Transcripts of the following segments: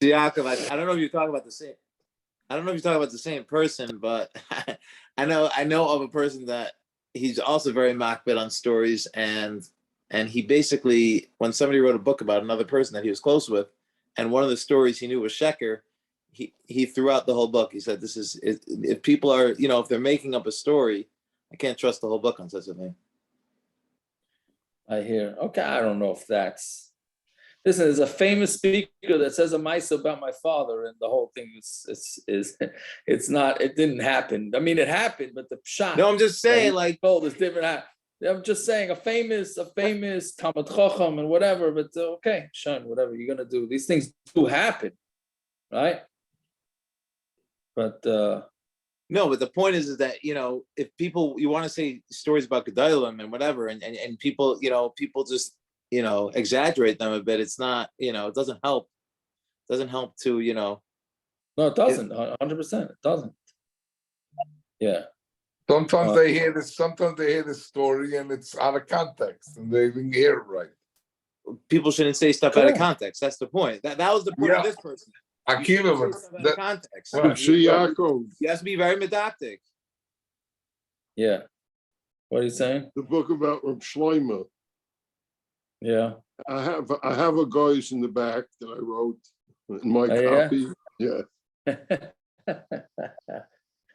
Yaakov, I don't know if you're talking about the same. I don't know if you're talking about the same person, but I know of a person that he's also very makbid on stories, and he basically, when somebody wrote a book about another person that he was close with, and one of the stories he knew was sheker, he threw out the whole book. He said, "This is if people are, if they're making up a story, I can't trust the whole book on such a thing." I hear. Okay, I don't know if that's. Listen, there's a famous speaker that says a ma'isa about my father, and the whole thing is it's not. It didn't happen. I mean, it happened, but the pshat. No, I'm just saying, like, told is different. I'm just saying a famous Talmud Chacham and whatever. But okay, Sean, whatever you're gonna do, these things do happen, right? But no, but the point is that if people, you want to say stories about Gedalim and whatever, and people, people just exaggerate them a bit. It's not, it doesn't help. It doesn't help to, No, it doesn't. 100%, it doesn't. Yeah. Sometimes they hear this. Sometimes they hear this story and it's out of context, and they didn't hear it right. People shouldn't say stuff out of context. That's the point. That was the point of this person. Akiva, context. You has to be very medactic. Yeah. What are you saying? The book about Reb Shlomo. Yeah. I have a guys in the back that I wrote in my copy. Yeah.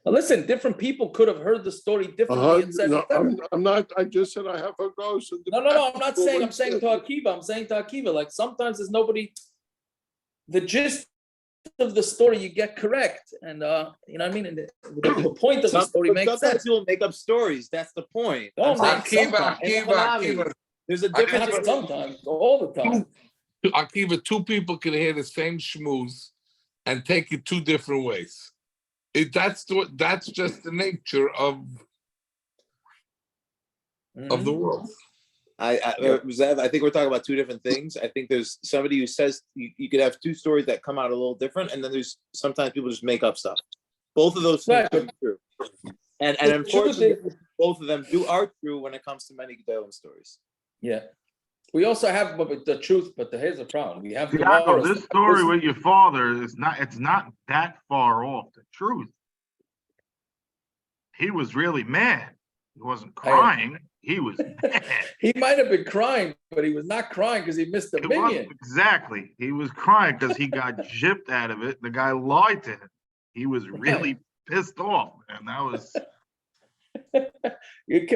Well, listen, different people could have heard the story differently and said, no, I'm not. I just said I have a ghost. No. I'm not saying. I'm saying to Akiva. I'm saying to Akiva. Like sometimes there's nobody. The gist of the story you get correct, and you know what I mean. And the point of the story makes sense. Sometimes people make up stories. That's the point. Akiva. There's a difference. Sometimes, all the time. Akiva, two people can hear the same shmooze and take it two different ways. That's just the nature of the world. I think we're talking about two different things. I think there's somebody who says you could have two stories that come out a little different, and then there's sometimes people just make up stuff. Both of those things are true, and unfortunately, both of them are true when it comes to many Gedalim stories. Yeah. We also have the truth, but here's the problem. We have this story with your father it's not that far off the truth. He was really mad. He wasn't crying. He was mad. He might have been crying, but he was not crying because he missed the minion. Exactly. He was crying because he got gypped out of it. The guy lied to him. He was really pissed off, and that was. You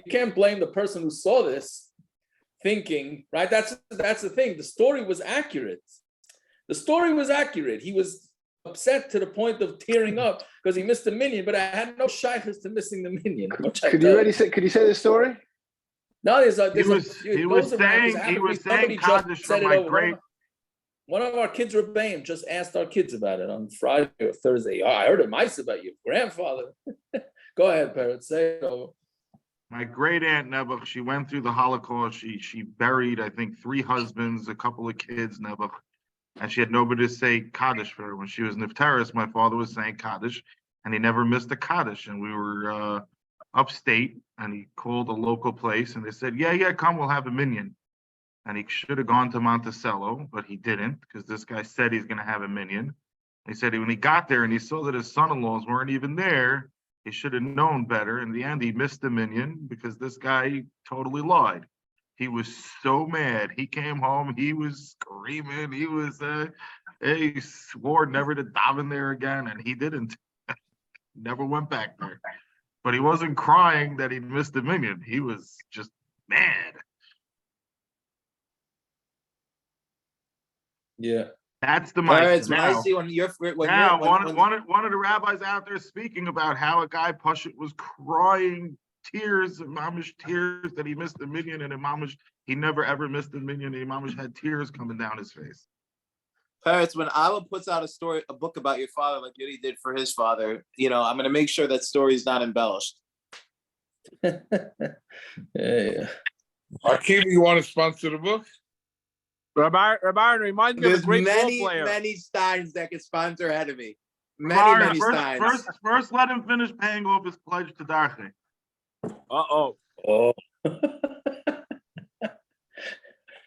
can't blame the person who saw this. Thinking, right? That's the thing. The story was accurate. He was upset to the point of tearing up because he missed the minion, but I had no shaykhs to missing the minion. Could you say the story? No, he was saying Kaddish from my great. One of our kids, Rebbeim, just asked our kids about it on Friday or Thursday. Oh, I heard a mice about your grandfather. Go ahead, Parrot. Say it over. My great aunt Nebuch, she went through the Holocaust. She buried, I think, 3 husbands, a couple of kids, Nebuch, and she had nobody to say Kaddish for her. When she was Niftaris, my father was saying Kaddish, and he never missed a Kaddish. And we were upstate, and he called a local place, and they said, yeah, come, we'll have a minyan. And he should have gone to Monticello, but he didn't, because this guy said he's going to have a minyan. He said when he got there and he saw that his son-in-laws weren't even there, he should have known better. In the end, he missed the minyan because this guy totally lied. He was so mad. He came home. He was screaming. He swore never to daven there again, and he didn't. Never went back there. But he wasn't crying that he missed the minyan. He was just mad. Yeah. That's the mindset. Now, I see when one of the rabbis out there speaking about how a guy Pashut was crying tears, mamish tears that he missed the minyan, and mamish he never ever missed the minyan, and mamish had tears coming down his face. Parrots, when Abba puts out a book about your father, like Yudi did for his father, I'm going to make sure that story is not embellished. Yeah. Akiva, you want to sponsor the book? Rabbi reminds me of a great ball player. Many steins that can sponsor ahead of me. Many steins. First, let him finish paying off his pledge to Darche. Oh.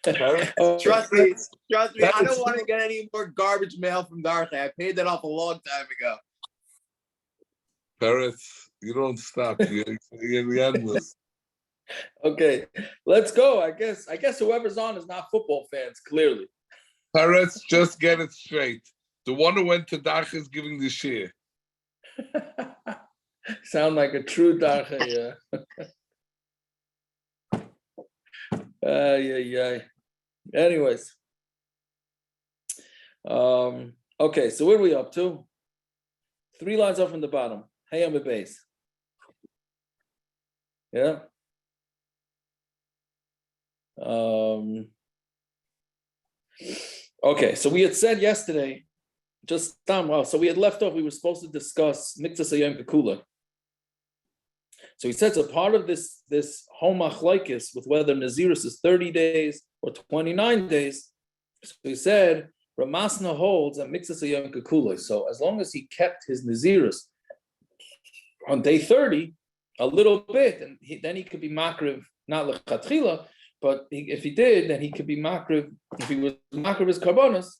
Oh, Trust me. I That don't is- want to get any more garbage mail from Darche. I paid that off a long time ago. Peretz, you don't stop. You're the endless. Okay, let's go. I guess whoever's on is not football fans, clearly. Peretz, just get it straight. The one who went to Dach is giving the share. Sound like a true Darche, yeah. Anyways. Okay, so where are we up to? 3 lines up from the bottom. Hey, on the base. Yeah. Okay, so we had said yesterday, so we had left off, we were supposed to discuss Mikzas Yom Kekula. So he says a part of this whole machlokes with whether nizirus is 30 days or 29 days. So he said, masna holds that Mikzas Yom Kekula. So as long as he kept his nizirus on day 30, a little bit, and then he could be makriv, not lechatchila, but if he did, then he could be makriv. If he was makriv his karbonos,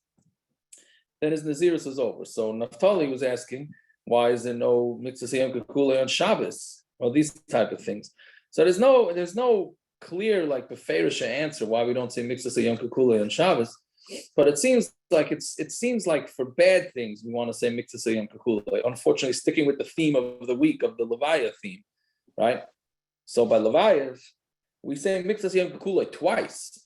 then his nizirus is over. So Naftali was asking, why is there no Mikzas Yom Kekula on Shabbos? Or these type of things. So there's no clear like beferish answer why we don't say Mikzas Yom Kekula on Shabbos. But it seems like for bad things we want to say Mikzas Yom Kekula. Unfortunately, sticking with the theme of the week of the Levaya theme, right? So by Levayas, we say Mikzas Yom Kekula twice,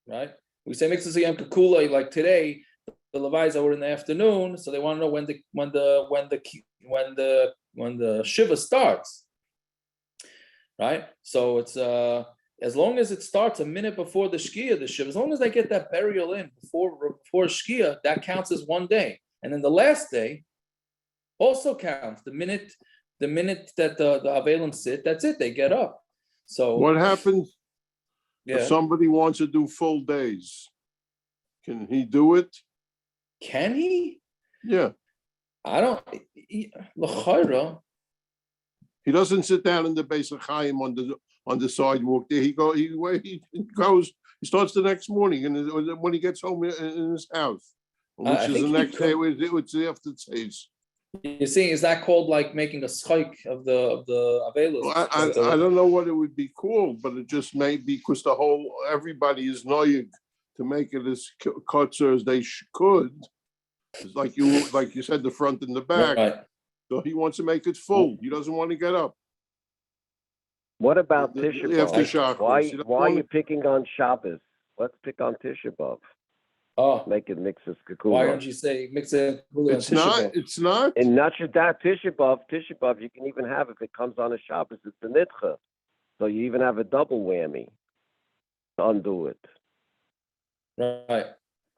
right? We say Mikzas Yom Kekula like today. The Levayas were in the afternoon, so they want to know when the shiva starts, right? So it's as long as it starts a minute before the shkia, the shiva, as long as they get that burial in before shkia, that counts as one day. And then the last day also counts. The minute that the avelim sit, that's it. They get up. So what happens if somebody wants to do full days? Can he do it? Can he? Yeah. I don't. He doesn't sit down in the base of Chaim on the sidewalk. There he goes. He starts the next morning, and when he gets home in his house, which is the next day, it's after taste. You see, is that called like making a schike of the avelos? Well, I don't know what it would be called, but it just may be because everybody is noyig to make it as kotzer as they could. It's like you said, the front and the back. Right. So he wants to make it full. He doesn't want to get up. What about Tisha B'Av? Why are you picking on Shabbos? Let's pick on Tisha B'Av. Oh, make it Mikzas Kekula. Why don't you say Mikzas Kekula? It's not. In Nashadat Tisha B'Av, you can even have, if it comes on a Shabbos, it's a nitcha. So you even have a double whammy to undo it. Right.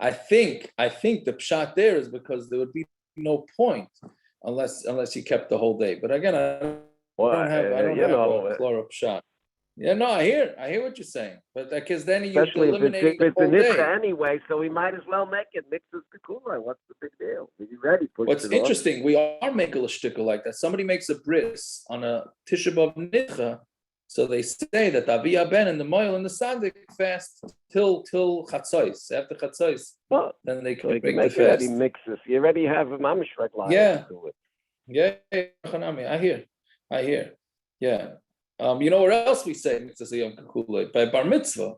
I think the pshat there is because there would be no point unless you kept the whole day. But again, I don't have a clear pshat. Yeah, no, I hear what you're saying, but because then you're eliminating the whole day. Anyway, so we might as well make it Mikzas Kekula. What's the big deal? Are you ready? What's interesting, we are making a shtickle like that. Somebody makes a bris on a Tisha B'Av nitcha, so they say that the Aviyah Ben and the Moil and the Sadik fast till Chatzos. After Chatzos, then they can break the fast. You already have a mamishrak line. Yeah, I hear. Yeah. You know where else we say Mikzas Yom Kekula? By bar mitzvah.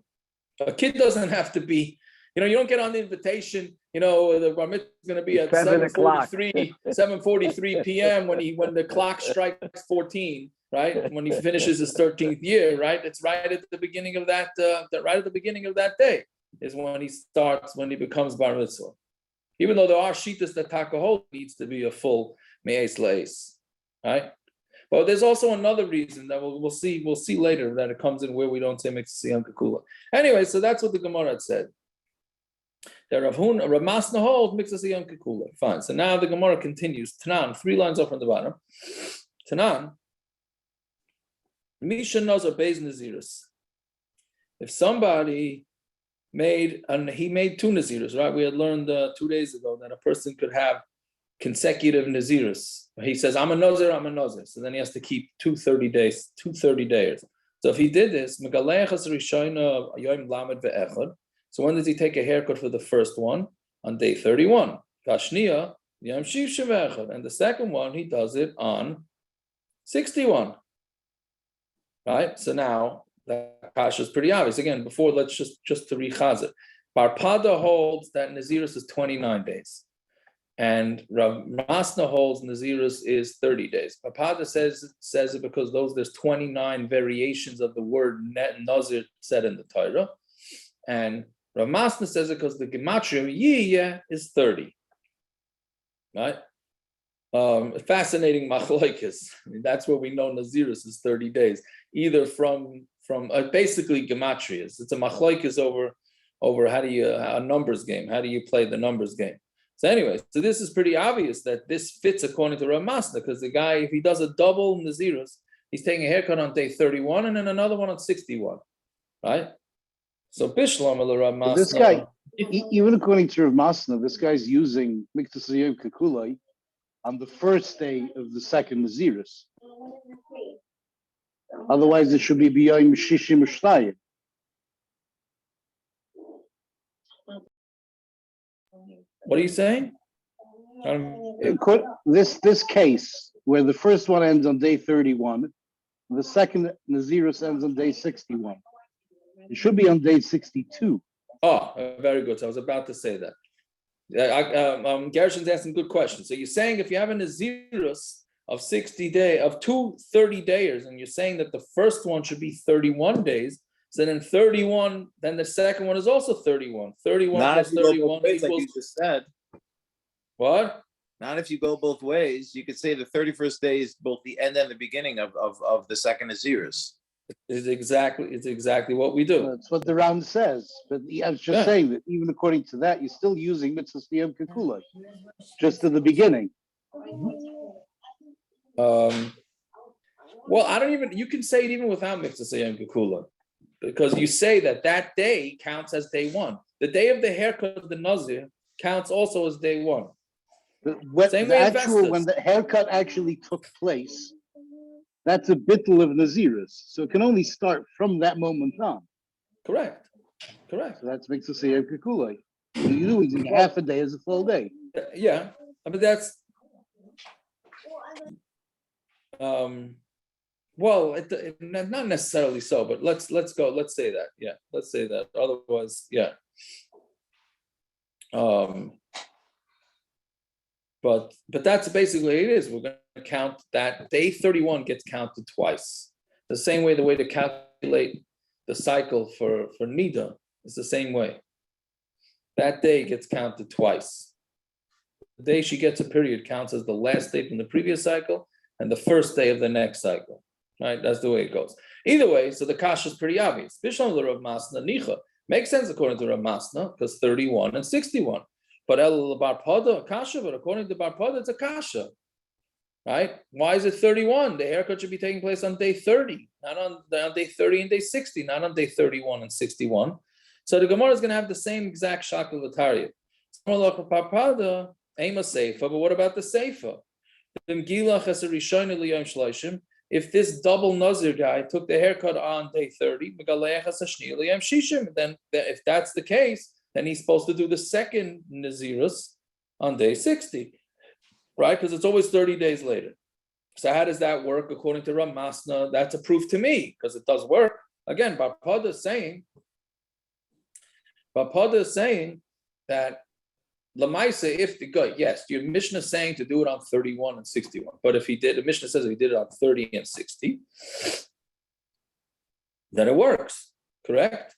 A kid doesn't have to be, you don't get on the invitation, the bar mitzvah is going to be at 7:43 p.m. when the clock strikes 14, right? When he finishes his 13th year, right? It's right at the beginning of that day is when he becomes bar mitzvah. Even though there are shitas that takahol needs to be a full me'es le'es, right? But there's also another reason that we'll see later that it comes in where we don't say Mikzas Yom Kekula. Anyway, so that's what the Gemara had said. That Rav masna holds Mikzas Yom Kekula. Fine. So now the Gemara continues. Tanan, 3 lines up from the bottom. Tanan, Misha Nazar Beis Nizirus. If somebody made 2 nizirus, right? We had learned 2 days ago that a person could have consecutive nizirus. He says, I'm a nazir. So then he has to keep 2 30 days. So if he did this, so when does he take a haircut for the first one? On day 31. And the second one, he does it on 61. Right? So now that kasha is pretty obvious. Again, before, let's just to rechaz it. Bar padah holds that nizirus is 29 days. And Rav Masna holds nizirus is 30 days. Bar padah says it because there's 29 variations of the word nazir said in the Torah. And Rav Masna says it because the gematria yiyeh is 30. Right? Fascinating machlokes. I mean, that's where we know nizirus is 30 days, either from basically gematrias. It's a machlokes over how do you a numbers game. How do you play the numbers game? So anyway, so this is pretty obvious that this fits according to Rav Masna, because the guy, if he does a double nizirus, he's taking a haircut on day 31 and then another one on 61, right? So Bishlam Rav Masna. This guy, even according to Rav Masna, this guy's using miktas yom kakulai on the first day of the second nizirus. Otherwise, it should be b'yom shishim ushtayim. What are you saying? This case where the first one ends on day 31, the second nizirus ends on day 61. It should be on day 62. Oh, very good. So I was about to say that. Gershon's asking good questions. So you're saying if you have a nizirus of 60 days, of 30 days, and you're saying that the first one should be 31 days, so then 31, then the second one is also 31. 31 Not plus if you go 31 both ways, like equals you just said. what? Not if you go both ways. You could say the 31st day is both the end and the beginning of the second nizirus. It's exactly what we do. That's what the round says. But I was just saying that even according to that, you're still using mitzvah yom kakulai, just at the beginning. Well, you can say it even without mitzvah yom kakulai, because you say that day counts as day one. The day of the haircut of the nazir counts also as day one. When the haircut actually took place, that's a bittul of nizirus. So it can only start from that moment on. Correct. So that's mitzvah yom kakulai. You're using half a day as a full day. Yeah, but that's well, not necessarily so, but let's say that. Yeah, let's say that. Otherwise, yeah. But that's basically it is. We're going to count that day 31 gets counted twice. The same way, the way to calculate the cycle for Nida is the same way. That day gets counted twice. The day she gets a period counts as the last day from the previous cycle and the first day of the next cycle. Right? That's the way it goes. Either way, so the kasha is pretty obvious. Bishlam Rav Masna Nicha makes sense according to Rav Masna because 31 and 61. But bar padah kasha, but according to bar padah, it's a kasha. Right? Why is it 31? The haircut should be taking place on day 30, not on day 30 and day 60, not on day 31 and 61. So the Gemara is going to have the same exact shakel v'tarya. Bar padah aim a seifa, but what about the seifa? If this double nazir guy took the haircut on day 30, then if that's the case, then he's supposed to do the second nizirus on day 60, right? Because it's always 30 days later. So how does that work according to Rav Masna? That's a proof to me, because it does work. Again, bar padah is saying that Lamaisa, if the guy, yes, your mishna is saying to do it on 31 and 61. But if the mishna says he did it on 30 and 60, then it works, correct?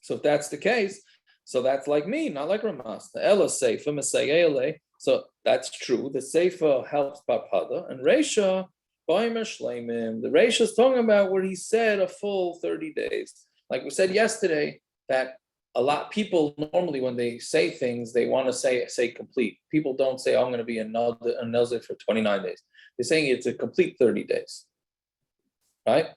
So if that's the case, so that's like me, not like Ramas. The Ella Seifa, Messiah. So that's true. The Seifa helps Papada, and Reisha, Baimer Shleimim. The Reisha is talking about where he said a full 30 days. Like we said yesterday, that a lot of people normally when they say things, they want to say complete. People don't say, I'm going to be a nazir for 29 days. They're saying it's a complete 30 days, right?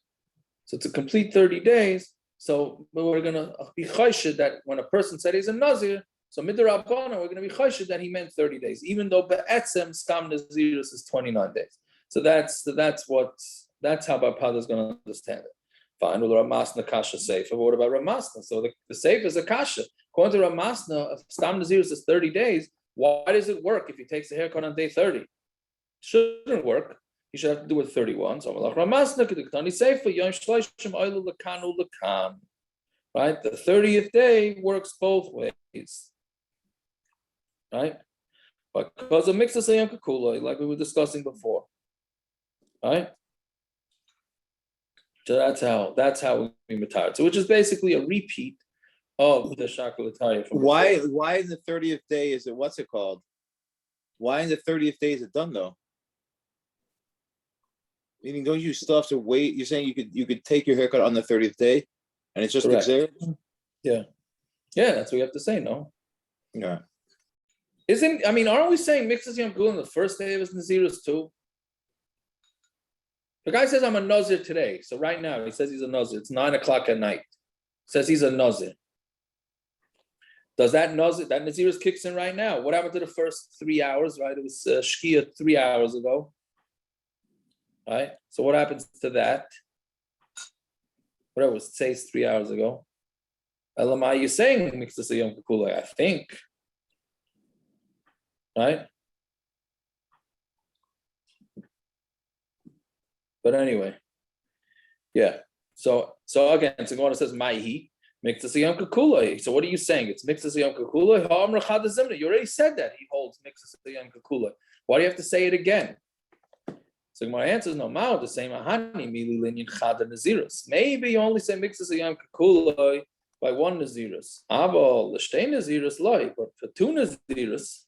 So it's a complete 30 days. So we're going to be chayshid that when a person said he's a nazir, so midrabbanan, we're going to be chayshid that he meant 30 days, even though be'etzem skam nizirus is 29 days. So that's how Bar Padah is going to understand it. Fine. Well, masna kasha seifa. What about masna? So the seifa is a kasha. According to masna, if stam nizirus is 30 days, why does it work if he takes a haircut on day 30? Shouldn't work. He should have to do it 31. So masna kediktani seifa yom shloshim oilu lekanu lekan. Right? The 30th day works both ways. Right? Because of mixes yom kakuloi, like we were discussing before. Right? So that's how we retired. So which is basically a repeat of the shakulataya. Why in the 30th day is it what's it called? Why in the 30th day is it done though? Meaning, don't you still have to wait? You're saying you could take your haircut on the 30th day, and it's just exerted? Yeah, that's what you have to say. No, yeah. Aren't we saying mixes yom kul on the first day of his nizirus too? The guy says I'm a nazir today, so right now he says he's a nazir. It's 9 o'clock at night. Says he's a nazir. Does that nizirus kicks in right now? What happened to the first 3 hours? Right, it was shkia 3 hours ago. Right, so what happens to that? Whatever it says 3 hours ago. Elamai, you're saying mixes yom kul, I think. Right? But anyway, yeah. So again, so Gemara says Maihi mixes yom kakuloi. So what are you saying? It's mixes yom kakuloi. You already said that he holds mixes yom kakuloi. Why do you have to say it again? So Gemara answers no. Mao the same ahani mili linyan chada nizirus. Maybe you only say mixes yom kakuloi by one nizirus. Abol l'shtei nizirus loy, but for two nizirus,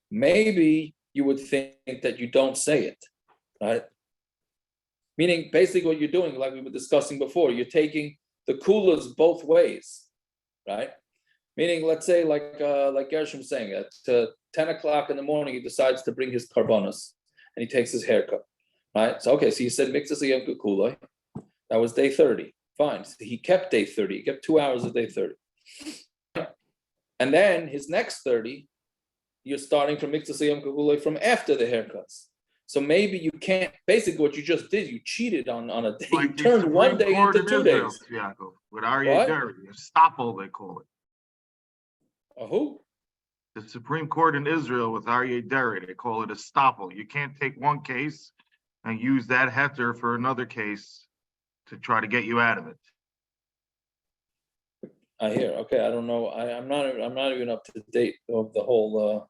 maybe you would think that you don't say it. Right? Meaning, basically, what you're doing, like we were discussing before, you're taking the kulas both ways, right? Meaning, let's say, like Gershom was saying, at 10 o'clock in the morning, he decides to bring his karbonos, and he takes his haircut, right? So, okay, so you said mixes yom kulai. That was day 30. Fine. So he kept day 30. He kept 2 hours of day 30. And then his next 30, you're starting from mixes yom kulai from after the haircuts. So maybe you can't. Basically, what you just did, you cheated on a day. Like you turned one day into 2 days. Yaakov, with R Eliezer, estoppel, they call it. Who? The Supreme Court in Israel with R Eliezer, they call it estoppel. You can't take one case and use that heter for another case to try to get you out of it. I hear. Okay, I don't know. I'm not even up to date of the whole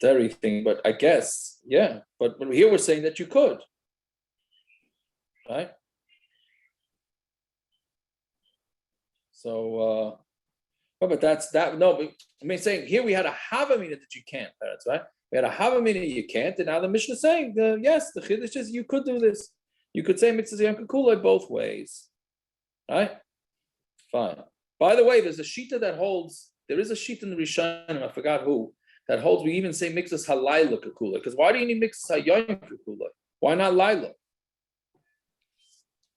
dairy thing, but I guess, yeah. But here we're saying that you could, right? So, but that's that. No, but saying here we had a havamina that you can't, parents, right? We had a havamina you can't, and now the Mishnah is saying, yes, the chiddush is you could do this. You could say mitzvah yom kulai both ways, right? Fine. By the way, there's a shita that holds. There is a shita in the Rishonim, I forgot who, that holds we even say mixes halayla kakula. Because why do you need mixes hayom kakula? Why not laila?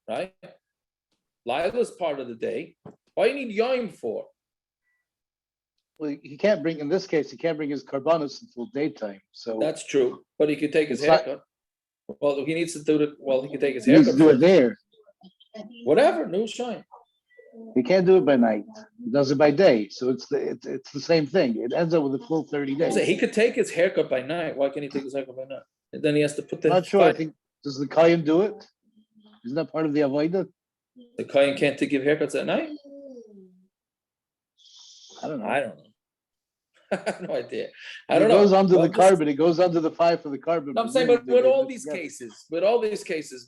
Right? Laila is part of the day. Why do you need yom for? Well, he can't bring, in this case, he can't bring his karbanos until daytime. So that's true. But he could take his haircut. Well, he needs to do it. Well, he can take his he haircut. needs to do it there. Whatever, no shine. He can't do it by night. He does it by day. So it's the same thing. It ends up with a full 30 days. So he could take his haircut by night. Why can't he take his haircut by night? And then he has to put the. I'm not sure. I think, does the Kayan do it? Isn't that part of the Avodah? The Kayan can't give haircuts at night? I don't know. I have no idea. It goes under the carbon. It goes under the 5 for the carbon. I'm saying, but with all these cases,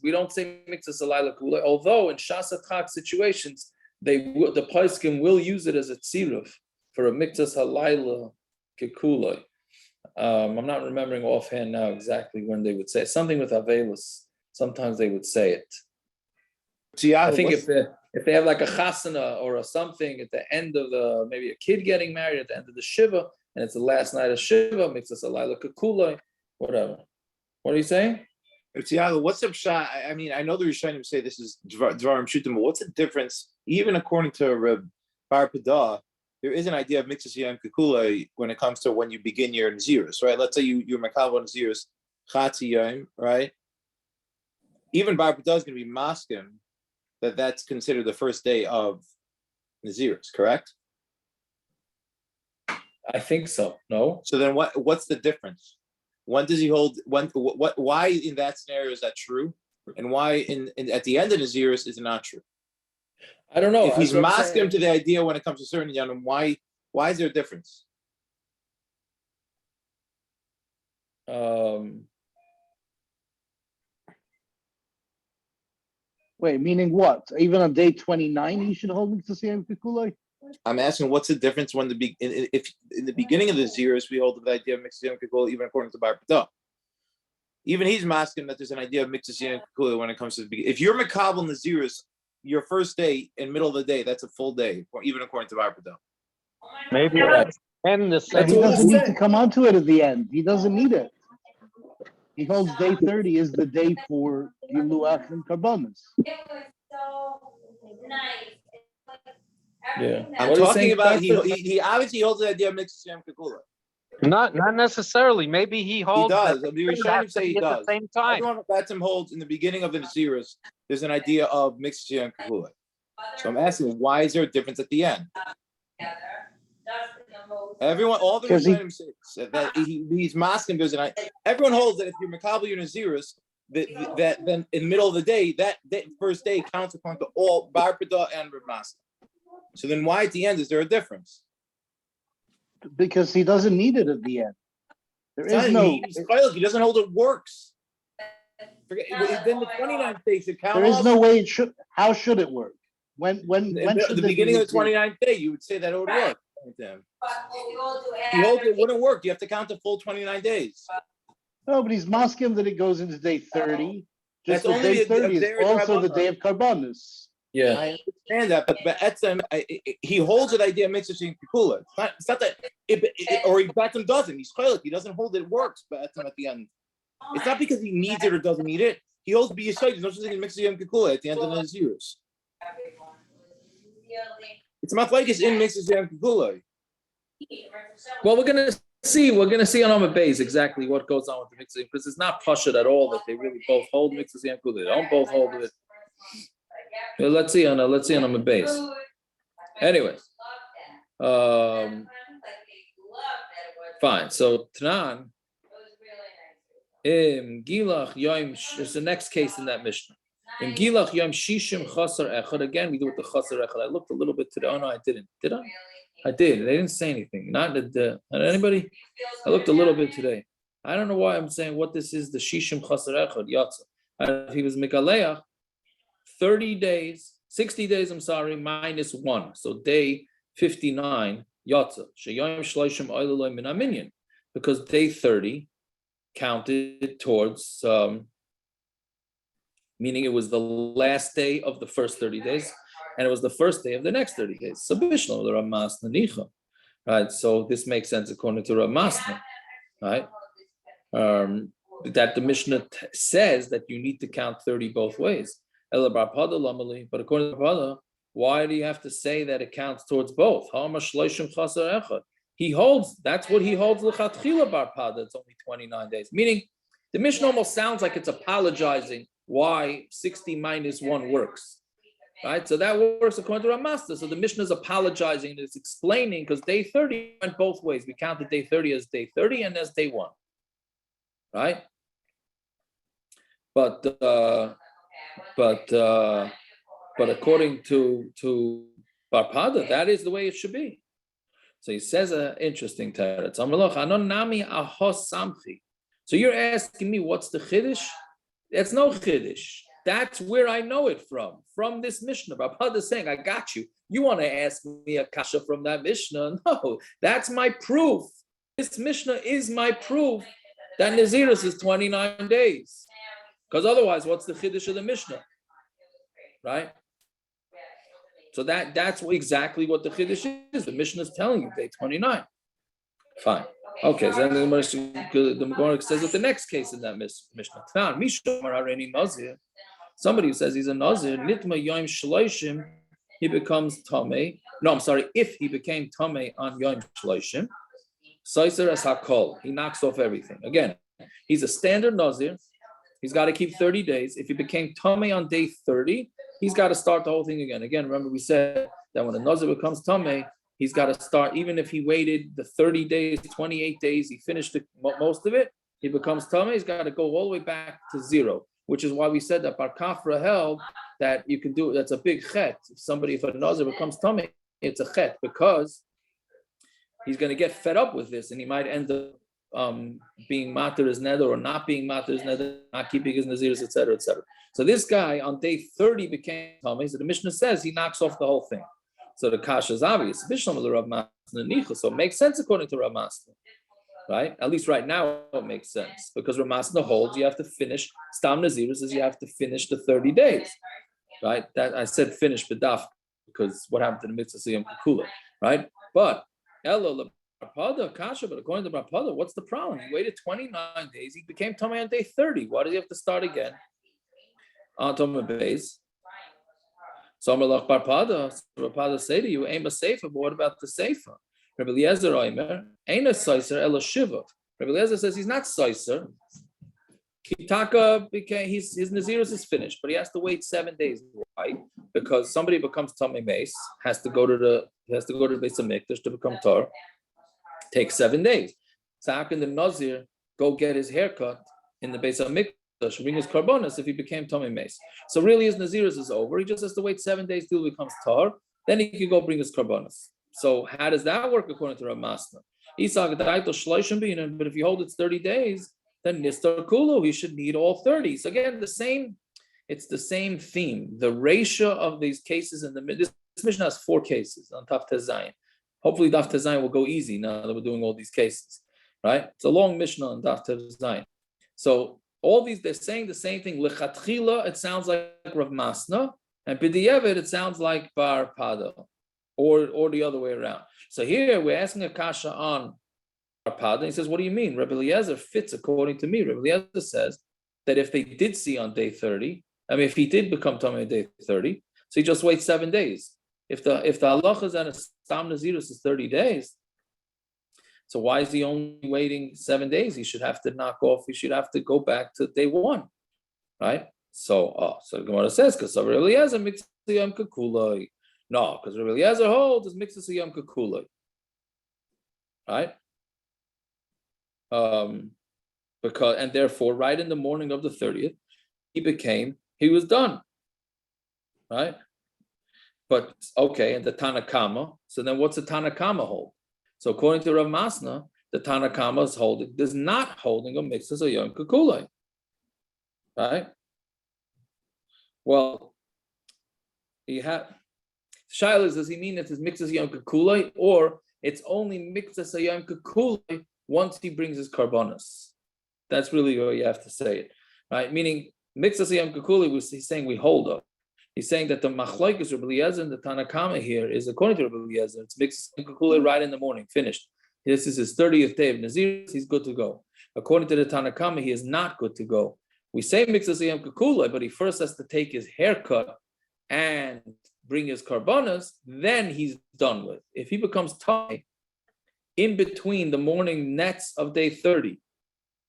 we don't say mixes alayla kula. Although in shasatchak situations, the paiskim will use it as a tziruf for a mixes halayla kekula. I'm not remembering offhand now exactly when they would say it. Something with avelus. Sometimes they would say it. I think if they have like a chasana or a something at the end of maybe a kid getting married at the end of the shiva, and it's the last night of shiva, mixes alayla kekula, whatever. What are you saying? Tiago, what's up, Shah? I mean, I know the Rishonim say this is Dvarim Shutim, but what's the difference? Even according to Reb Bar Padah, there is an idea of mixes yom kekula when it comes to when you begin your nizirus, right? Let's say you're makabel nizirus chatzi yom, right? even bar padah is going to be maskim that's considered the first day of nizirus, correct? I think so. No. So then what's the difference? When does he hold? Why in that scenario is that true, and why in at the end of nizirus is it not true? I don't know. If he's That's what I'm masking saying. to the idea when it comes to certain yanim, why is there a difference? Wait, meaning what? Even on day 29, he should hold Mitzvah Yom Kippur? I'm asking what's the difference when if in the beginning of the nizirus we hold the idea of mixed yom kippur even according to bar padah. Even he's masking that there's an idea of mixed yom kippur when it comes to the beginning. If you're makabel nizirus, your first day in middle of the day, that's a full day, or even according to bar padah. Maybe and the But same. he doesn't need to come onto it at the end. He doesn't need it. He holds day 30 is the day for Giluach and Karbanis. Yeah. I'm What are you talking saying, about Doctor? he obviously holds the idea of mixed yom kippur. Not necessarily. Maybe he He holds does. that The Rishonim say he at the does. same time. Everyone that's him holds in the beginning of the nizirus. There's an idea of mixed yom kippur. So I'm asking, why is there a difference at the end? Everyone, all the Rishonim say that he's masking. There's an everyone holds that if you're makabel your nizirus, that then in the middle of the day, that first day counts according to all bar padah and Reb Masna. So then why at the end is there a difference? Because he doesn't need it at the end. There It's is not- no. he doesn't hold it works. Then the 29th day should count. There is also. no way it should. How should it work? When should the there beginning be of the 29th day, you would say that it would work. You hold it wouldn't work. You have to count the full 29 days. No, but he's masking that it goes into day 30. Just That's that only day the 30 is day of also the Rabbanan. day of Karbanis. Yeah. I understand that, but Etzem, he holds the idea of mixed in Kipula. It's not that, or he Betzem doesn't. He's chaylik. He doesn't hold it works, Betzem at the end. It's not because he needs it or doesn't need it. He holds b'yisayid. There's no such thing as mixed in Kipula at the end of the nizirus. It's not like it's in mixed in Kipula. Well, we're gonna see on Amud Beis exactly what goes on with the mixing, because it's not pashut at all that they really both hold mixes and they don't both hold it. Well, let's see on Amud Beis. Anyway, fine. So Tanan, Gilach Yom is the next case in that Mishnah. In Gilach Yom Shishim Chasar Echad. Again, we do it the Chasar Echad. I looked a little bit today. Oh no, I didn't. Did I? I did. They didn't say anything. Not anybody. I looked a little bit today. I don't know why I'm saying what this is. The Shishim Chasar Echad Yatsa. If he was Mikaleach, 30 days, 60 days. I'm sorry, minus one. So day 59 Yatsa. Sheyayim Shloishim Oiloloi Min Aminyan, because day 30 counted towards. Meaning it was the last day of the first 30 days, and it was the first day of the next 30 days. So Bishlam, the Masna Nicha, right? So this makes sense according to Masna, right? That the Mishnah says that you need to count 30 both ways. But according to padah, why do you have to say that it counts towards both? He holds, that's what he holds l'chatchila bar padah. It's only 29 days. Meaning, the Mishnah almost sounds like it's apologizing why 60 minus 1 works, right? So that works according to Ramasta. So the Mishnah is apologizing and it's explaining because day 30 went both ways. We counted day 30 as day 30 and as day 1, right? But according to Barpada, that is the way it should be. So he says an interesting teretz. So you're asking me what's the chiddush? That's no chiddush. That's where I know it from this Mishnah. Barpada is saying, I got you. You want to ask me a kasha from that Mishnah? No, that's my proof. This Mishnah is my proof that nizirus is 29 days. Because otherwise, what's the chiddush of the Mishnah? Right? So that's exactly what the chiddush is. The Mishnah is telling you day 29. Fine. Okay, so then the Gemara says that the next case in that Mishnah. Somebody who says he's a Nazir, Nitma Yom Shloishim, he becomes tamei. No, I'm sorry, if he became tamei on Yom Shloishim, Saiser as Hakol, he knocks off everything. Again, he's a standard Nazir. He's got to keep 30 days. If he became tamei on day 30, he's got to start the whole thing again. Again, remember we said that when a nazir becomes tamei, he's got to start, even if he waited the 30 days, 28 days, he finished most of it, he becomes tamei, he's got to go all the way back to zero, which is why we said that Bar Kafra held that you can do it. That's a big chet. If a nazir becomes tamei, it's a chet, because he's going to get fed up with this, and he might end up being matir his nether, or not being matir his nether, not keeping his nizirus, etc., etc. So this guy on day 30 became tamei. So the Mishnah says he knocks off the whole thing. So the kasha is obvious. So it makes sense according to Rav Masna, right? At least right now it makes sense, because Rav Masna holds you have to finish stam nizirus, is you have to finish the 30 days, right? That I said finish bedaf because what happened to the mitzvah siyam kukula, right? But padah kasha, but according to padah, what's the problem? He waited 29 days. He became tamei on day 30. Why does he have to start again? On tamei base. So Amalach bar padah say to you, aim a sefer. But what about the sefer? R Eliezer Omer, ain't a soiser ela shiva. R Eliezer says he's not soiser. Kitaka became his nizirus is finished, but he has to wait 7 days. Why? Because somebody becomes tamei mace, has to go to the base of mikdash to become tar. Takes 7 days. So how can the nazir go get his haircut in the base of mikdash, bring his karbonos if he became tamei mace? So really his nizirus is over. He just has to wait 7 days till he becomes tar. Then he can go bring his karbonos. So how does that work according to Rav Masna? But if you hold it's 30 days, then nistar kulu, he should need all 30. So again, it's the same theme. The ratio of these cases in this Mishnah has 4 cases on Daf Tezayin. Hopefully Daf Tezayin will go easy now that we're doing all these cases, right? It's a long Mishnah on Daf Tezayin. So all these, they're saying the same thing. Lechatchila, it sounds like Rav Masna, and b'diavad, it sounds like Bar Padah, or the other way around. So here we're asking a kasha on Bar Padah. He says, what do you mean? R Eliezer fits according to me. R Eliezer says that if they did see on day 30, if he did become tamei on day 30, so he just waits 7 days. If the halacha is that a stam nizirus is 30 days, so why is he only waiting 7 days? He should have to knock off. He should have to go back to day 1, right? So the Gemara says because R Eliezer mixes yom kakulai. No, because R Eliezer holds is mixes yom kakulai, right? Because and therefore, right in the morning of the 30th, he was done, right? But okay, and the Tanakama. So then, what's the Tanakama hold? So according to Rav Masna, the Tanakama is not holding a mixus of Yom Kakulai, right? Well, Shiloh, does he mean that it's mixus Yom Kakulai, or it's only mixus of Yom Kakulai once he brings his karbonos? That's really what you have to say it, right? Meaning mixus Yom Kakulai, he's saying we hold up. He's saying that the machlokes Rebbe Eliezer and the Tanakama here is according to Rebbe Eliezer, it's mixed Yom right in the morning, finished. This is his 30th day of Nazir, he's good to go. According to the Tanakama, he is not good to go. We say mixes Yom Kekula, but he first has to take his haircut and bring his karbanas, then he's done with. If he becomes tamei in between the morning nets of day 30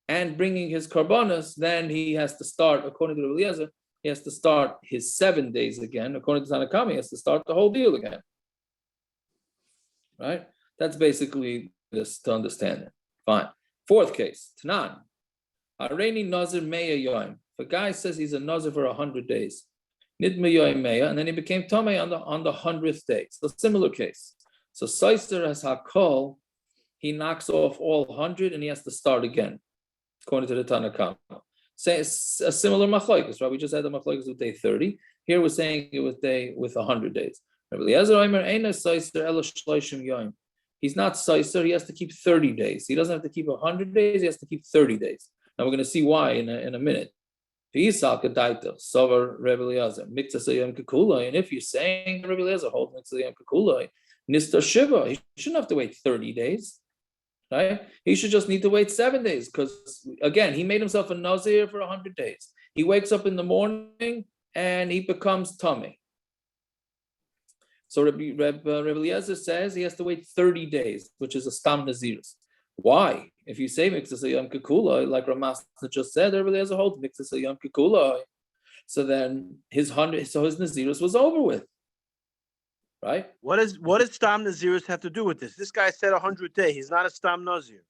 and bringing his karbanas, then he has to start, according to Rebbe Eliezer, he has to start his 7 days again. According to Tanakama, he has to start the whole deal again. Right? That's basically this to understand it. Fine. 4th case, Tanan. Areini Nazir Meya Yoim. If a guy says he's a Nazir for 100 days, Nidma Yoim Meya, and then he became tamei on the 100th day. So similar case. So Saister has Hakol, he knocks off all 100 and he has to start again, according to the Tanakama. Say a similar machlokes, right? We just had the machlokes with day 30. Here we're saying it with 100 days. He's not saiser, he has to keep 30 days. He doesn't have to keep 100 days, he has to keep 30 days. Now we're going to see why in a minute. And if you're saying Rebbe Eliezer holds Mitzvah Yom Kakulai, Nistar Shiva, he shouldn't have to wait 30 days. Right? He should just need to wait 7 days because, again, he made himself a Nazir for 100 days. He wakes up in the morning and he becomes tamei. So Rebbe Eliezer says he has to wait 30 days, which is a stam nizirus. Why? If you say Mixas Yom Kikula, like Ramasna just said, everybody has a hold Mixas Yom Kikula. So then his nizirus was over with, right? What does Stam Nazirus have to do with this? This guy said 100 days. He's not a Stam Nazir.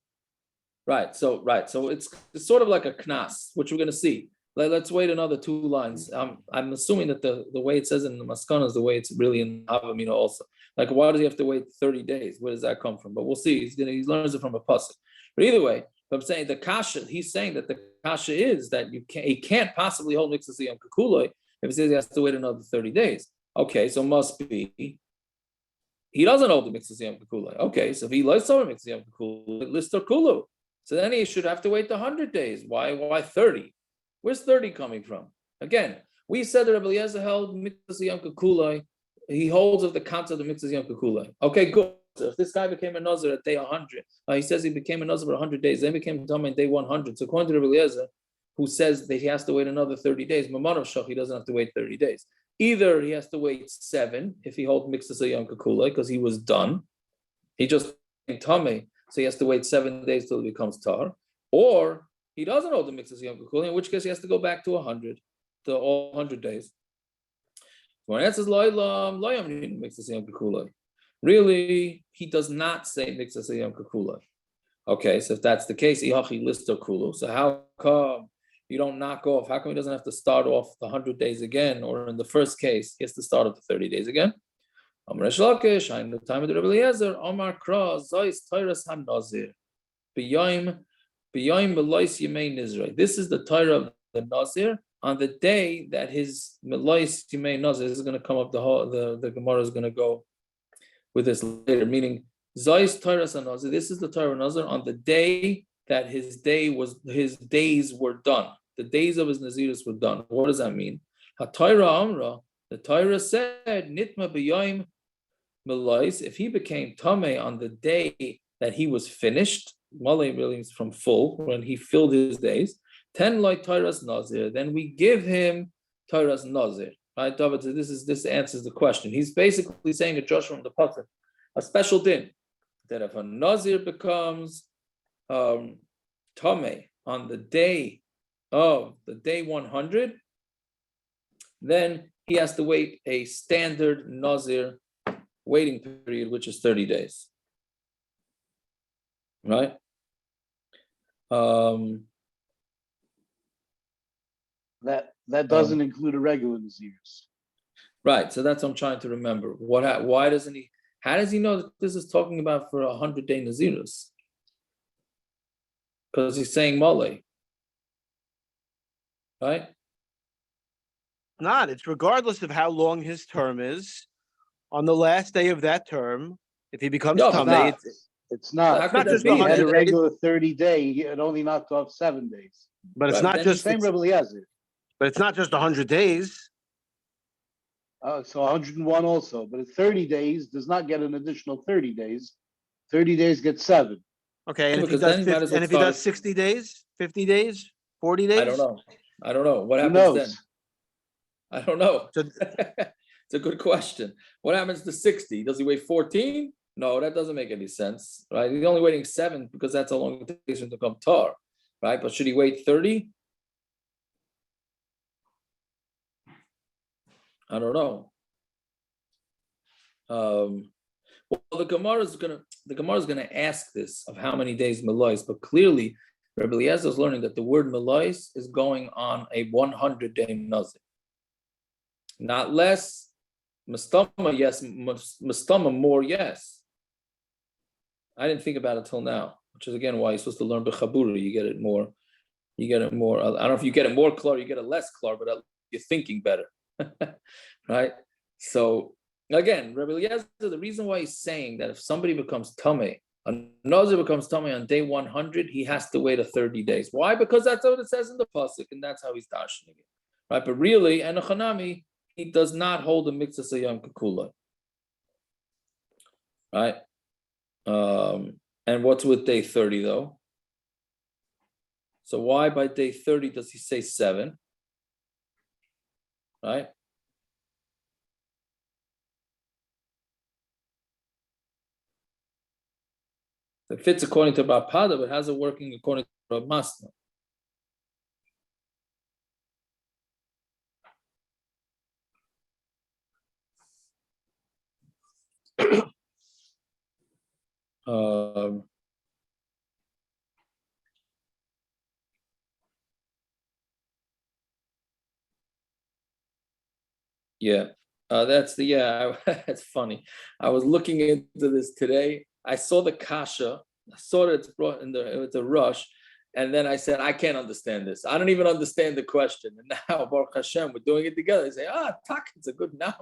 Right. So it's sort of like a knas, which we're going to see. Let's wait another 2 lines. I'm assuming that the way it says in the maskana is the way it's really in Havamina also. Like, why does he have to wait 30 days? Where does that come from? But we'll see. He learns it from a pasuk. But either way, I'm saying the kasha. He's saying that the kasha is that he can't possibly hold mixas yom kakuloi if he says he has to wait another 30 days. Okay, so must be he doesn't hold the mixas yom kakuloi. Okay, so if he likes over mixas yom kakuloi, lister kulu. So then he should have to wait 100 days. Why 30? Where's 30 coming from? Again, we said that R Eliezer held mixas yom kakuloi. He holds of the concept of mixas yom kakuloi. Okay, good. So if this guy became a nazir at day 100, he says he became a nazir for 100 days, then became tamei day 100. So according to R Eliezer, who says that he has to wait another 30 days, Mamanav Shach, he doesn't have to wait 30 days. Either he has to wait 7 if he holds mixas yom kakuloi because he was done. He just became tamei, so he has to wait 7 days till he becomes tar, or he doesn't hold the mixas yom kakuloi, in which case he has to go back to 100, to all 100 days. When it says loyam mixas yom kakuloi, really, he does not say mixas yom kakuloi. Okay, so if that's the case, ihachi lister kulu. So how come you don't knock off? How come he doesn't have to start off the 100 days again, or in the first case, he has to start off the 30 days again? Amar Shlakish, I know the time of the R Eliezer, Amar Kra, Zois Tairas Han Nazir, B'yayim Melois Yemei Nizrei. This is the Torah of the Nazir on the day that his Melois Yemei Nazir. This is going to come up. The Gemara is going to go with this later. Meaning Zois Tairas Han Nazir. This is the Torah of Nazir on the day that his days were done. The days of his nizirus were done. What does that mean? HaTorah Amra. The Torah said, Nitma b'yayim melois, if he became tamei on the day that he was finished, malay really means from full, when he filled his days, 10 like Torah's nazir, then we give him Torah's nazir. Right, David? So this answers the question. He's basically saying a Joshua from the pasuk, a special din, that if a nazir becomes tamei on the day 100, then he has to wait a standard nazir waiting period, which is 30 days. Right? That doesn't include a regular nizirus. Right. So that's what I'm trying to remember. Why doesn't he? How does he know that this is talking about for 100-day nizirus? Because he's saying malay. Right? Not. It's regardless of how long his term is. On the last day of that term, if he becomes tamei, it's not. How could just that be? He had a 100 regular 30 day. He had only knocked off 7 days. but it's Right, not then just Same R Eliezer. but it's not just 100 days. So 101 also, but at 30 days does not get an additional 30 days. 30 days gets 7. Okay, and if he Because then does he might as well if he does start- 60 days, 50 days, 40 days, I don't know. What Who happens knows? then? I don't know. So- It's a good question. What happens to 60? Does he wait 14? No, that doesn't make any sense, right? He's only waiting 7 because that's how long it takes him to come tar, right? But should he wait 30? I don't know. Well, the Gemara is gonna ask this of how many days Melois, but clearly R Eliezer is learning that the word Melois is going on a 100-day nazir, not less. Mastama, yes. Mastama, more, yes. I didn't think about it till now, which is again why you're supposed to learn b'chabura. You get it more. I don't know if you get it more clear, you get it less clear, but you're thinking better, right? So again, R Eliezer, the reason why he's saying that if somebody becomes tamei, a nazir becomes tamei on day 100, he has to wait 30 days. Why? Because that's what it says in the pasuk, and that's how he's darshaning it, right? But really, and Hanami, he does not hold a mixas yom kakuloi, right? And what's with day 30 though? So why by day 30 does he say 7? Right? It fits according to bar padah, but how's it working according to masna? Yeah, that's That's funny. I was looking into this today. I saw the kasha. I saw that it's brought in it's a rush, and then I said, I can't understand this. I don't even understand the question. And now, Baruch Hashem, we're doing it together. I say, tak, it's a good. Now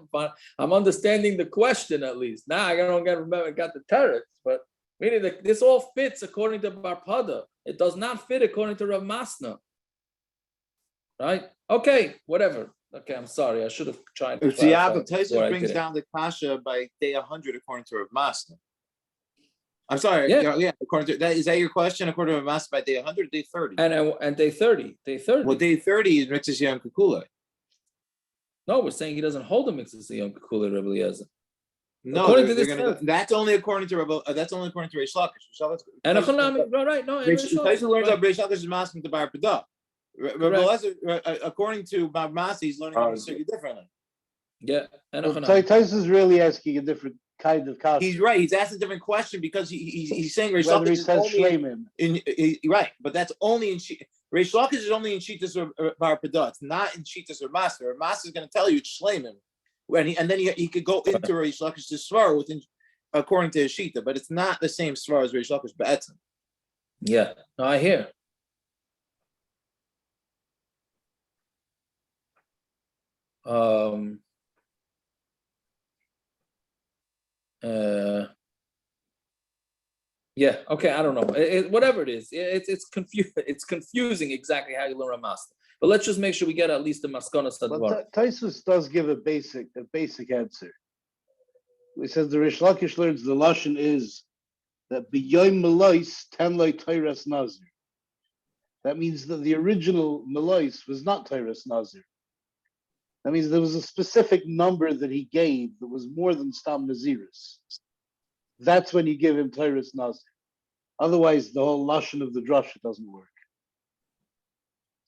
I'm understanding the question at least. Now I don't remember. I got the teretz, but meaning that this all fits according to bar padah. It does not fit according to Rav Masna. Right? Okay, whatever. Okay, I'm sorry. I should have tried to clarify. Taisa brings down the kasha by day 100 according to Rav Masna. I'm sorry. Yeah. According to that, is that your question? According to Rav Masna, by day 100, day 30, and day 30, day 30. Well, day 30 is mixes yom kikula. No, we're saying he doesn't hold the mixes yom kikula, R Eliezer. No, according to this, that's only according to that's only according to Reish Lakish. And right, no. Taisa learns that Reish Lakish is masking to bar padah. According to Bob Massey, he's learning how to say it differently. Yeah, Tyson's really asking a different kind of question. He's right. He's asked a different question because he's saying Reish Lakish is only in right, but that's only in Reish Lakish is only in Shitas or Bar Padah. It's not in Shitas or Master. Master is going to tell you it's Shleimim, and then he could go into Reish Lakish's svar within according to his Shita, but it's not the same svar as Reish Lakish Be'etzim. Yeah, no, I hear. Yeah, okay, I don't know. Whatever it is, it's confusing. It's confusing exactly how you learn a master. But let's just make sure we get at least the maskana sadvar. Taisus does give a basic answer. He says the Reish Lakish learns the lashon is that b'yoyim melois ten loy teiras nazir. That means that the original melois was not teiras nazir. That means there was a specific number that he gave that was more than stam nizirus. That's when you give him teiras nazir. Otherwise, the whole lashon of the drasha doesn't work.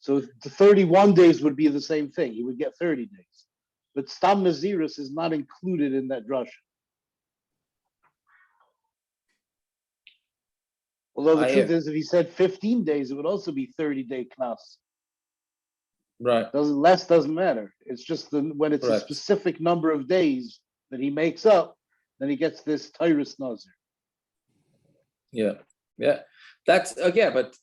So the 31 days would be the same thing. He would get 30 days. But stam nizirus is not included in that drasha. Although the truth is, if he said 15 days, it would also be 30-day knas. Right. Less doesn't matter. It's just when it's a specific number of days that he makes up, then he gets this teiras nazir. Yeah. That's but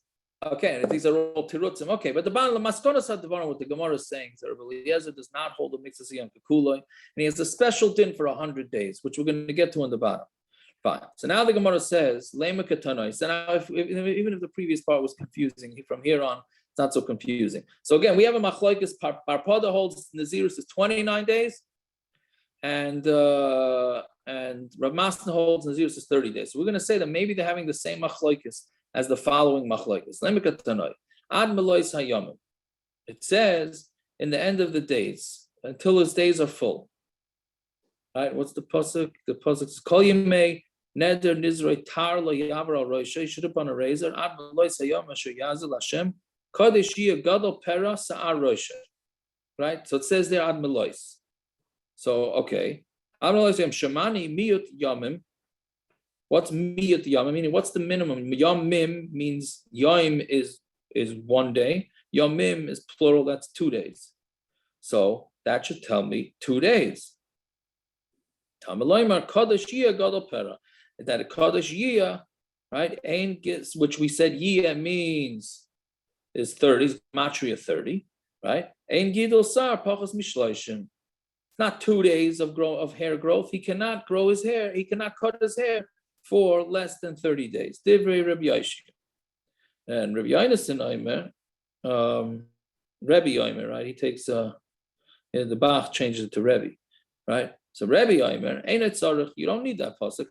okay. These are all tirutzim. Okay, but the maskana sadvar, what the Gemara is saying, is that R Eliezer does not hold the mixes yom kikula, and he has a special din for 100 days, which we're going to get to in the bottom. Fine. So now the Gemara says lema katanoi. So now, even if the previous part was confusing, from here on, it's not so confusing. So again, we have a machlokes. Bar padah holds nizirus is 29 days, and Rav Masna holds nizirus is 30 days. So we're going to say that maybe they're having the same machlokes as the following machlokes. Lema katanoi ad melois hayomim. It says in the end of the days until his days are full. Right? What's the pasuk? The pasuk is kol yimei neder nizrei tar lo yavar al roishay. Should have been a razor. Ad melois hayom asher yazel Hashem. Kodesh yia gadol pera sa'ar roishay. Right? So it says there ad melois. So okay. Ad melois yom shamani miyut yomim. What's miyut yomim? Meaning, what's the minimum? Yomim means yom is 1 day. Yomim is plural. That's 2 days. So that should tell me 2 days. That a Kodesh Yiyah, right? Which we said Yiyah means is 30, Matria 30, right? Ein Gidol Sar Pachas Mishloishim. Not 2 days of hair growth. He cannot grow his hair. He cannot cut his hair for less than 30 days. Divrei Rabbi Yoshi. And Rabbi Yonasan Omer, Rabbi Omer, right? He takes the Bach changes it to Rebbe, right? So Rebbe Omer, you don't need that pasuk.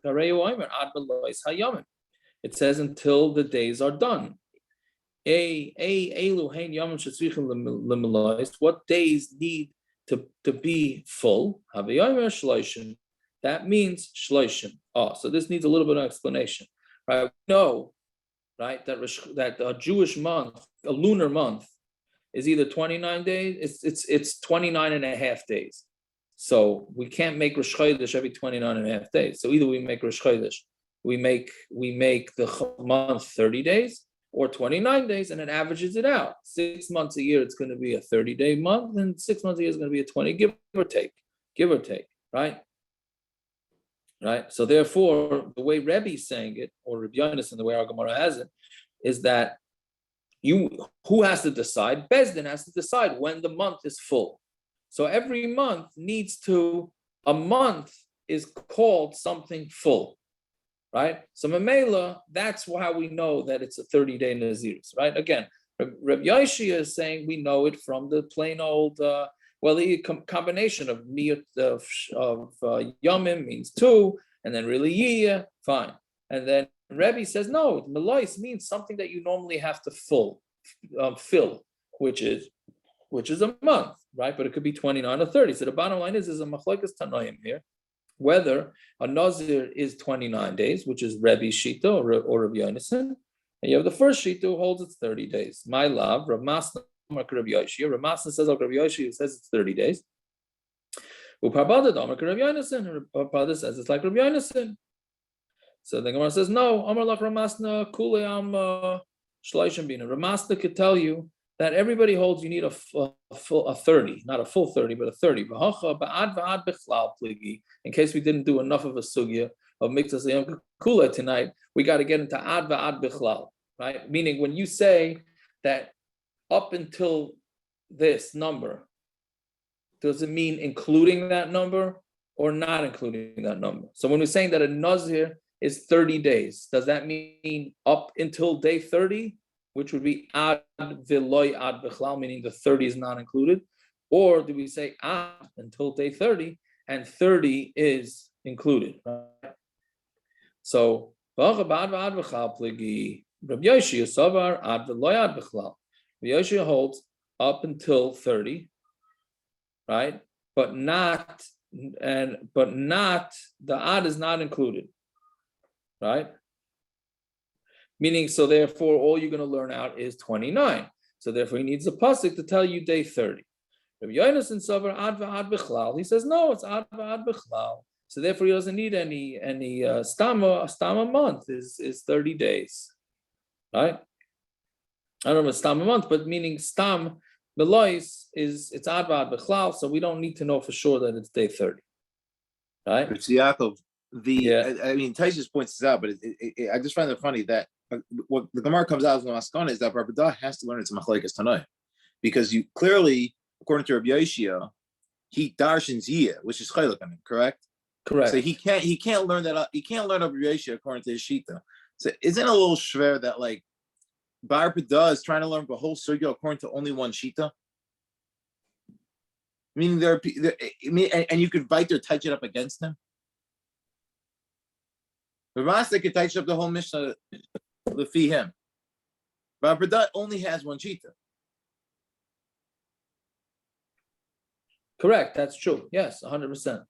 It says until the days are done. What days need to be full? That means shloishim. So this needs a little bit of explanation. right? We know, right, that a Jewish month, a lunar month, is either 29 days, it's 29 and a half days. So we can't make Rosh Chodesh every 29 and a half days. So either we make Rosh Chodesh, we make the month 30 days or 29 days, and it averages it out. 6 months a year, it's going to be a 30-day month, and 6 months a year is going to be a 20, give or take, right? Right. So therefore, the way Rebbe is saying it, or Rabbi Yonis, and the way our Gemara has it, is that who has to decide? Bezdin has to decide when the month is full. So every month a month is called something full, right? So Mamela, that's how we know that it's a 30-day nizirus, right? Again, Rabbi Yoshia is saying we know it from the plain old, the combination of yomim means 2, and then really yiyah, fine. And then Rebbe says, no, melois means something that you normally have to fill, which is a month, right? But it could be 29 or 30. So the bottom line is a machlokes tanoim here, whether a nazir is 29 days, which is Rebbe Shita or Rabbi Yonason, and you have the first Shita who holds it's 30 days. My love, Rav Masna, Rabbi Yoshia. Rav Masna says, Rabbi Yoshia says it's 30 days. Padah, Rabbi Yonason, padah says it's like Rabbi Yonason. So the Gemara says, no, Amar lach Rav Masna, kule am shloishim bina. Rav Masna could tell you that everybody holds you need a 30, not a full 30, but a 30. In case we didn't do enough of a sugya of miktas yom kula tonight, we got to get into ad va'ad bichlal, right? Meaning when you say that up until this number, does it mean including that number or not including that number? So when we're saying that a nazir is 30 days, does that mean up until day 30? Which would be ad v'loy ad b'chlal, meaning the 30 is not included, or do we say ad until day 30 and 30 is included? Right? So Rabbi Yoshia savar ad v'loy ad b'chlal. Rabbi Yoshia holds up until 30, right? But not the ad is not included, right? Meaning, so therefore, all you're going to learn out is 29. So therefore, he needs a pasuk to tell you day 30. Rabbi Yonason savar ad va'ad b'chlal. He says, no, it's ad va'ad b'chlal. So therefore, he doesn't need any stama month is 30 days, right? I don't know if stam a month, but meaning stam melois it's ad va'ad b'chlal. So we don't need to know for sure that it's day 30, right? It's Yaakov. I mean, Taisha points this out, but I just find it funny that what the Gemara comes out with the maskana is that padah has to learn it's machlokes tanoim, because you clearly, according to Rabbi Yoshia, he darshins yiyah, which is chaylik, correct? Correct. So he can't learn that. He can't learn Rabbi Yoshia according to his shita. So isn't it a little shver that like bar padah is trying to learn the whole sugya according to only one shita? Meaning and you could bite or touch it up against him. The Rasta could touch up the whole mishna lefi him. But padah only has one shita. Correct. That's true. Yes, 100%.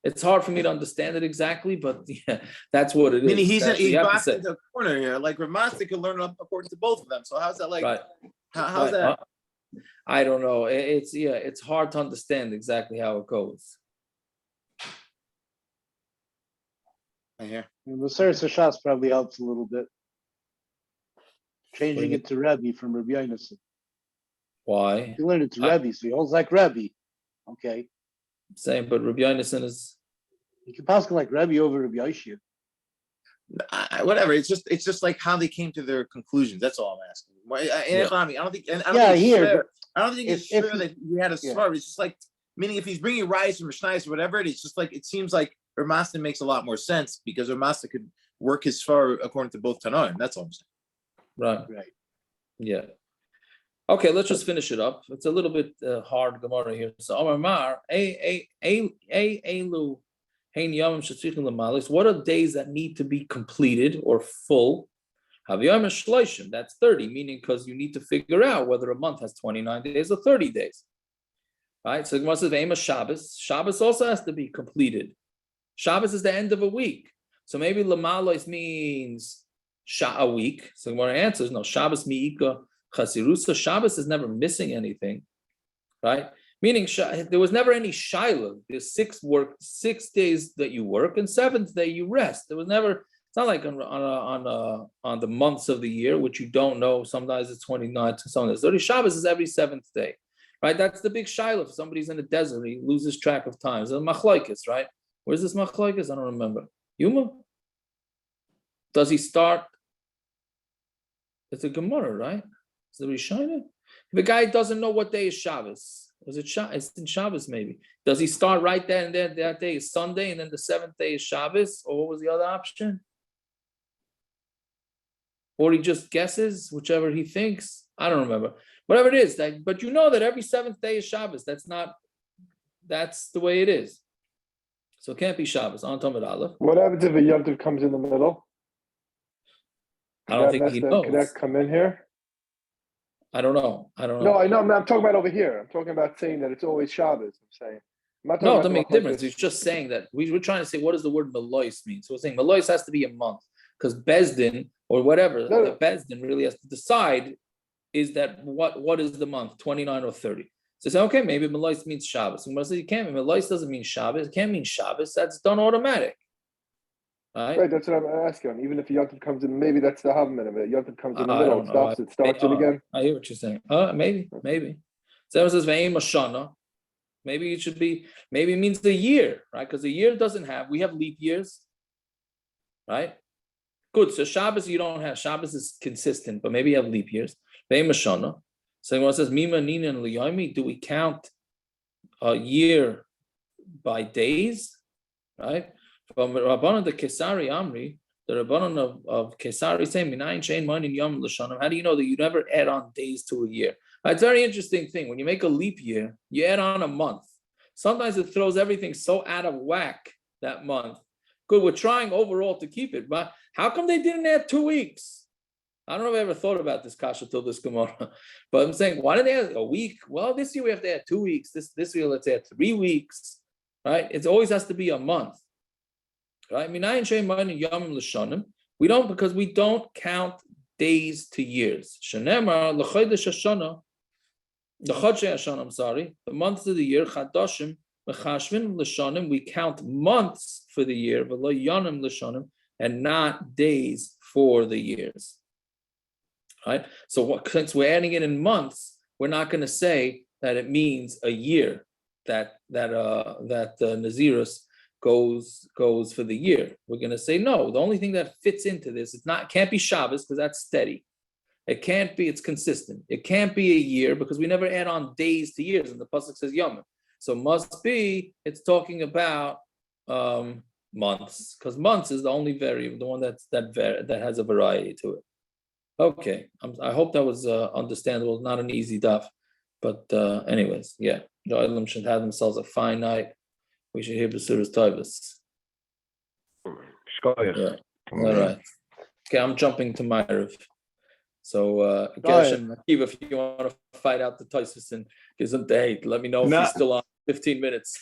It's hard for me to understand it exactly, but yeah, that's what it is. Meaning he's boxed into a corner here. Like Ramasta could learn according to both of them. So how's that like? Right. How's that? I don't know. It's hard to understand exactly how it goes. Yeah. The Seres Hashas probably helps a little bit. Changing it to Rebbe from Rabbi Yonason. Why? He learned it to Rebbe, so he holds like Rebbe. Okay. Same, but Rabbi Yonason is. You can pass like Rebbe over Rabbi Yoshia. Whatever. It's just like how they came to their conclusions. That's all I'm asking. I don't think. I don't think it's sure that he had a svar. It's just like, meaning if he's bringing rice or mishnayos or whatever, it's just like it seems like Ramasta makes a lot more sense because Ramasta could work his svar according to both Tanoim. That's all I'm saying. Right. Yeah. Okay, let's just finish it up. It's a little bit hard Gemara here. So Omar Mar, what are days that need to be completed or full? That's 30, meaning because you need to figure out whether a month has 29 days or 30 days. Right? So Gemara says Shabbos. Shabbos also has to be completed. Shabbos is the end of a week. So maybe Lamalois means a week. So Gemara answers, no, Shabbos mi'ika chasirusa. Shabbos is never missing anything, right? Meaning there was never any shiloh. There's 6 days that you work, and 7th day you rest. There was never. It's not like on the months of the year, which you don't know. Sometimes it's 29, sometimes 30. Shabbos is every 7th day, right? That's the big shiloh. If somebody's in the desert, he loses track of time. It's a machlokes, right? Where's this machlokes? I don't remember. Yuma? Does he start? It's a Gemara, right? Is it Rishayna? If a guy doesn't know what day is Shabbos, it's in Shabbos maybe. Does he start right there and there? That day is Sunday, and then the 7th day is Shabbos, or what was the other option? Or he just guesses, whichever he thinks. I don't remember. Whatever it is, but you know that every 7th day is Shabbos. That's the way it is. So it can't be Shabbos. On Tamei Aleph. What happens if a Yom Tov comes in the middle? I don't think he knows. Could that come in here? I don't know. No, I know. I'm talking about over here. I'm talking about saying that it's always Shabbos. I'm saying. No, it doesn't make a difference. It's just saying that we're trying to say, what does the word Melois mean? So we're saying Melois has to be a month, because Bezdin or whatever, the Bezdin really has to decide is that what is the month, 29 or 30. So say, okay, maybe Melois means Shabbos. And say you can't mean Melois doesn't mean Shabbos. It can't mean Shabbos. That's done automatic. Right, that's what I'm asking. Even if Yom Tov comes in, maybe that's the Havman of it. Yom Tov comes in the middle, it starts it again. I hear what you're saying. Maybe. So it says Ve'im Mashana. Maybe it should be. Maybe it means the year, right? Because the year doesn't have. We have leap years, right? Good. So Shabbos you don't have. Shabbos is consistent, but maybe you have leap years. Ve'im Mashana. So when it says Mima Nina and Liyomi, do we count a year by days, right? From Rabbanan the Kesari Amri, the Rabbanan of Kesari say, Minayin Shein Mainin Yom L'Shanim. How do you know that you never add on days to a year? It's a very interesting thing. When you make a leap year, you add on a month. Sometimes it throws everything so out of whack that month. Good, we're trying overall to keep it, but how come they didn't add 2 weeks? I don't know if I ever thought about this kasha till this Gemara, but I'm saying, why did they add a week? Well, this year we have to add 2 weeks. This year let's add 3 weeks, right? It always has to be a month. Right? We don't, because we don't count days to years. I'm sorry, the months of the year, we count months for the year, and not days for the years. Right? So since we're adding it in months, we're not going to say that it means a year that nizirus goes for the year. We're going to say no. The only thing that fits into this, can't be Shabbos because that's steady. It can't be, it's consistent. It can't be a year because we never add on days to years, and the pasuk says yomim. So must be, it's talking about months, because months is the only variable, the one that has a variety to it. Okay, I hope that was understandable. It's not an easy daf, but anyways, yeah. The Olam should have themselves a fine night. We should hear Basuras Tovus. Yeah. All right. Okay, I'm jumping to Ma'ariv. So, Gershon, if you want to fight out the Tosfos and give some date, let me know if he's still on 15 minutes.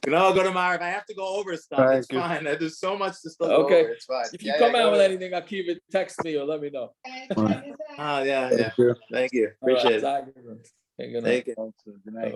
No, go to Ma'ariv. I have to go over stuff. It's fine. There's so much to still go over. It's fine. If you come out with anything, Akiva, text me or let me know. Yeah. Thank you. Appreciate it. Thank you. Thank you. Good night.